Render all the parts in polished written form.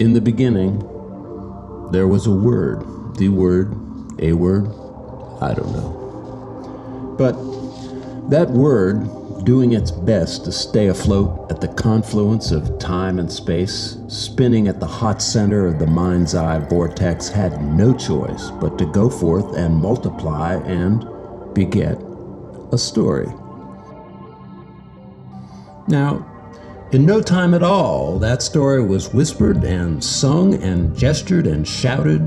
In the beginning, there was a word. The word, a word, I don't know. But that word, doing its best to stay afloat at the confluence of time and space, spinning at the hot center of the mind's eye vortex, had no choice but to go forth and multiply and beget a story. Now, in no time at all, that story was whispered and sung and gestured and shouted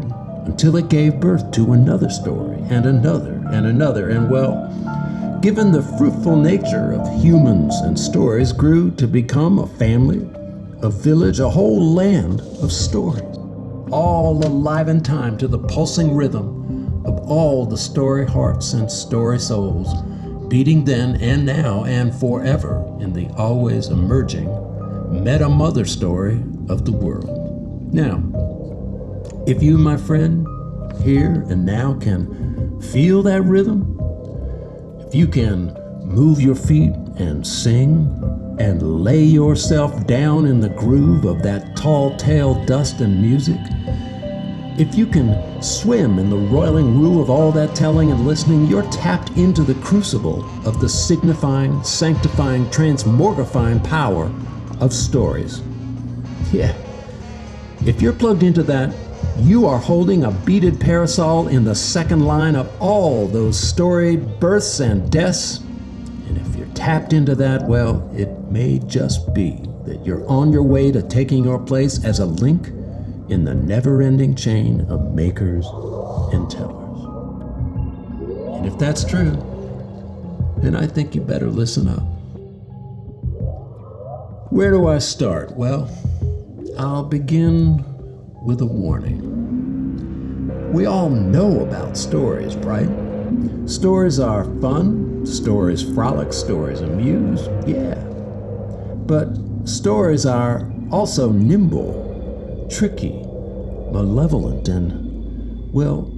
until it gave birth to another story and another and another, and well, given the fruitful nature of humans and stories, grew to become a family, a village, a whole land of stories, all alive in time to the pulsing rhythm of all the story hearts and story souls, beating then and now and forever in the always emerging meta-mother story of the world. Now, if you, my friend, here and now can feel that rhythm, if you can move your feet and sing and lay yourself down in the groove of that tall tale dust and music, if you can swim in the roiling rue of all that telling and listening, you're tapped into the crucible of the signifying, sanctifying, transmorgifying power of stories. Yeah, if you're plugged into that, you are holding a beaded parasol in the second line of all those story births and deaths. And if you're tapped into that, well, it may just be that you're on your way to taking your place as a link in the never-ending chain of makers and tellers. And if that's true, then I think you better listen up. Where do I start? Well, I'll begin with a warning. We all know about stories, right? Stories are fun, stories frolic, stories amuse, yeah. But stories are also nimble, tricky, malevolent, and, well,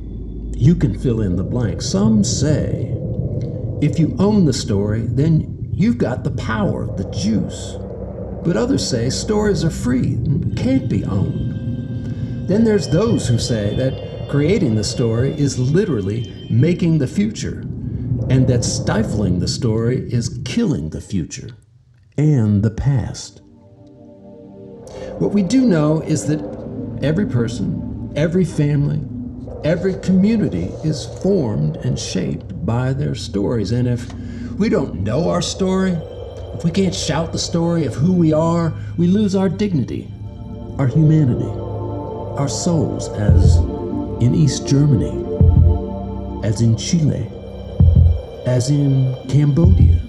you can fill in the blank. Some say if you own the story, then you've got the power, the juice. But others say stories are free and can't be owned. Then there's those who say that creating the story is literally making the future, and that stifling the story is killing the future and the past. What we do know is that every person, every family, every community is formed and shaped by their stories. And if we don't know our story, if we can't shout the story of who we are, we lose our dignity, our humanity, our souls, as in East Germany, as in Chile, as in Cambodia,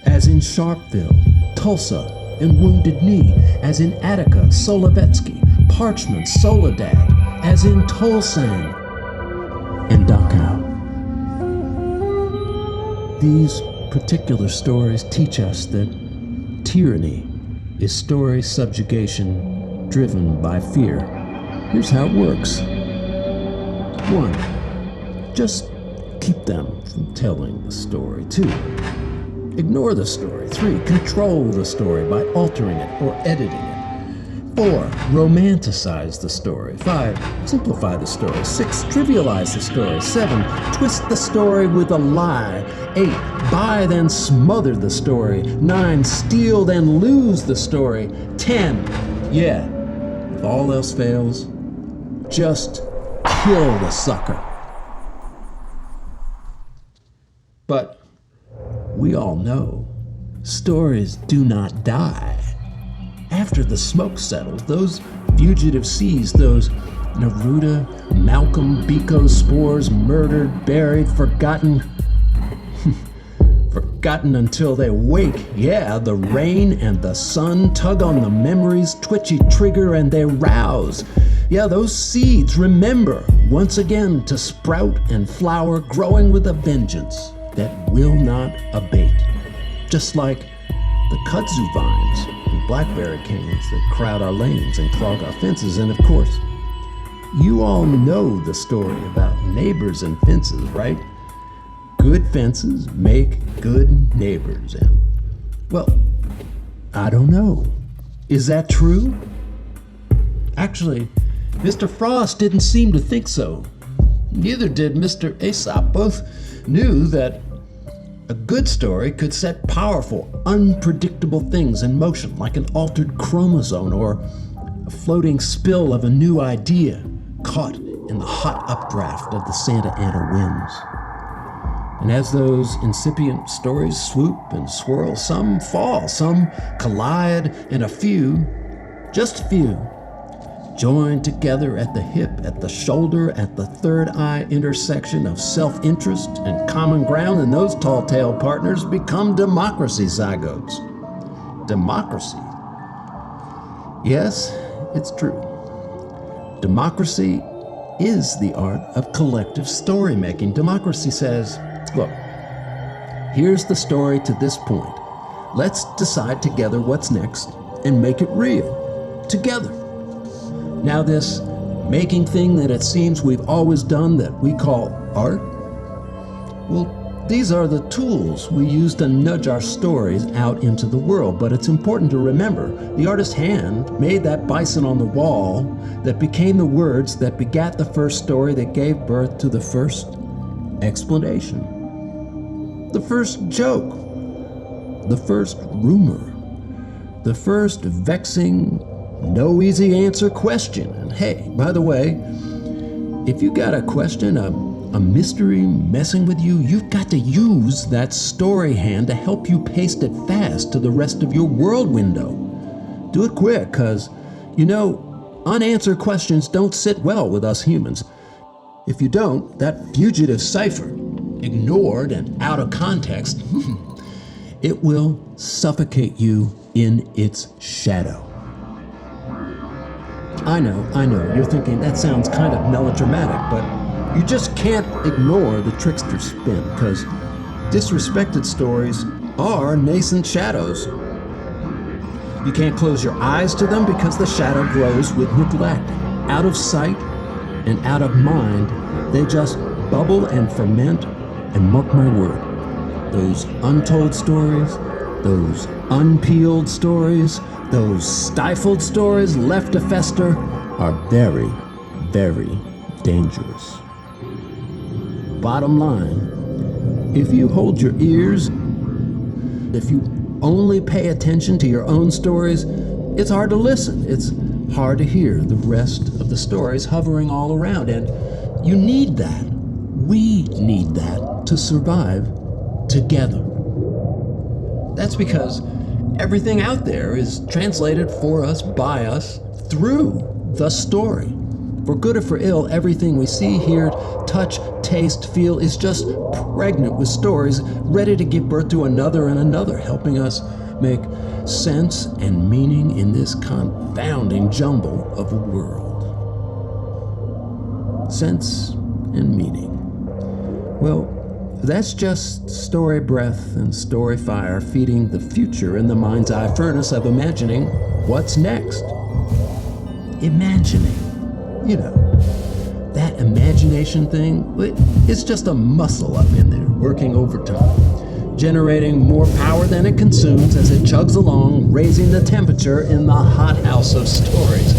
as in Sharpeville, Tulsa, and Wounded Knee, as in Attica, Solovetsky, Parchment, Soledad, as in Tolsang, and Dachau. These particular stories teach us that tyranny is story subjugation driven by fear. Here's how it works. 1. Just keep them from telling the story. 2. Ignore the story. 3. Control the story by altering it or editing it. 4. Romanticize the story. 5. Simplify the story. 6. Trivialize the story. 7. Twist the story with a lie. 8. Buy then smother the story. 9. Steal then lose the story. 10. Yeah, if all else fails, just kill the sucker. But we all know stories do not die. After the smoke settles, those fugitive seas, those Neruda, Malcolm, Biko spores, murdered, buried, forgotten, forgotten until they wake. Yeah, the rain and the sun tug on the memory's twitchy trigger and they rouse. Yeah, those seeds remember once again to sprout and flower, growing with a vengeance that will not abate. Just like the kudzu vines and blackberry canes that crowd our lanes and clog our fences. And of course, you all know the story about neighbors and fences, right? Good fences make good neighbors. And, well, I don't know. Is that true? Actually, Mr. Frost didn't seem to think so. Neither did Mr. Aesop. Both knew that a good story could set powerful, unpredictable things in motion, like an altered chromosome or a floating spill of a new idea caught in the hot updraft of the Santa Ana winds. And as those incipient stories swoop and swirl, some fall, some collide, and a few, just a few, join together at the hip, at the shoulder, at the third eye intersection of self-interest and common ground, and those tall-tale partners become democracy zygotes. Democracy. Yes, it's true. Democracy is the art of collective story making. Democracy says, look, here's the story to this point. Let's decide together what's next and make it real, together. Now this making thing that it seems we've always done that we call art, well, these are the tools we use to nudge our stories out into the world. But it's important to remember, the artist's hand made that bison on the wall that became the words that begat the first story that gave birth to the first explanation, the first joke, the first rumor, the first vexing, no easy answer question. And hey, by the way, if you got a question, a mystery messing with you, you've got to use that story hand to help you paste it fast to the rest of your world window. Do it quick, because, you know, unanswered questions don't sit well with us humans. If you don't, that fugitive cipher, ignored and out of context, it will suffocate you in its shadow. I know, you're thinking that sounds kind of melodramatic, but you just can't ignore the trickster spin, because disrespected stories are nascent shadows. You can't close your eyes to them because the shadow grows with neglect. Out of sight and out of mind, they just bubble and ferment, and mark my word, those untold stories, those unpeeled stories, those stifled stories left to fester are very, very dangerous. Bottom line, if you hold your ears, if you only pay attention to your own stories, it's hard to listen. It's hard to hear the rest of the stories hovering all around, and you need that. We need that to survive together. That's because everything out there is translated for us, by us, through the story. For good or for ill, everything we see, hear, touch, taste, feel is just pregnant with stories ready to give birth to another and another, helping us make sense and meaning in this confounding jumble of a world. Sense and meaning. Well, that's just story breath and story fire feeding the future in the mind's eye furnace of imagining what's next. Imagining. You know, that imagination thing, it's just a muscle up in there, working overtime, generating more power than it consumes as it chugs along, raising the temperature in the hothouse of stories.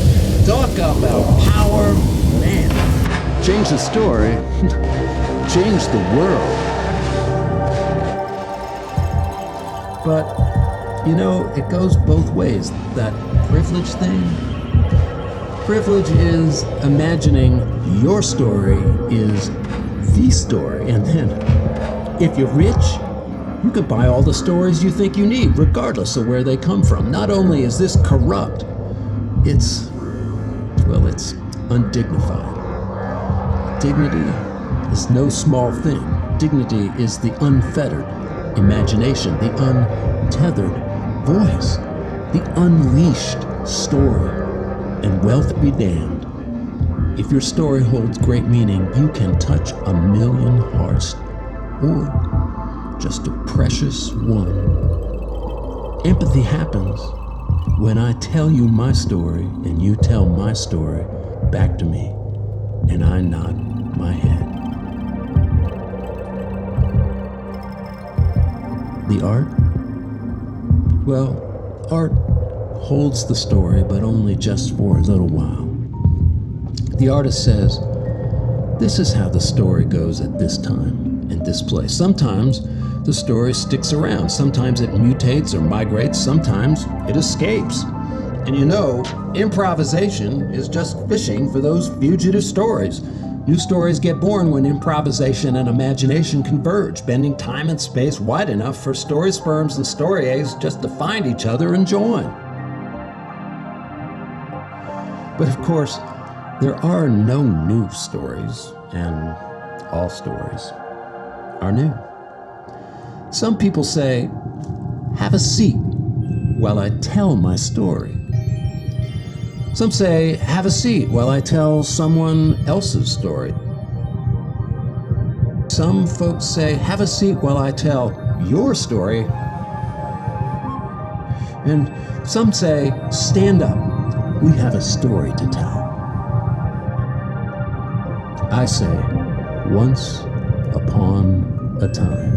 Talk about power, man. Change the story, change the world. But, you know, it goes both ways, that privilege thing. Privilege is imagining your story is the story. And then, if you're rich, you can buy all the stories you think you need, regardless of where they come from. Not only is this corrupt, it's undignified. Dignity is no small thing. Dignity is the unfettered imagination, the untethered voice, the unleashed story. And wealth be damned. If your story holds great meaning, you can touch 1,000,000 hearts, or just a precious one. Empathy happens when I tell you my story and you tell my story back to me, and I nod my head. The art? Well, art holds the story, but only just for a little while. The artist says, this is how the story goes at this time, in this place. Sometimes the story sticks around. Sometimes it mutates or migrates. Sometimes it escapes. And you know, improvisation is just fishing for those fugitive stories. New stories get born when improvisation and imagination converge, bending time and space wide enough for story sperms and story eggs just to find each other and join. But of course, there are no new stories, and all stories are new. Some people say, have a seat while I tell my story. Some say, have a seat while I tell someone else's story. Some folks say, have a seat while I tell your story. And some say, stand up, we have a story to tell. I say, once upon a time.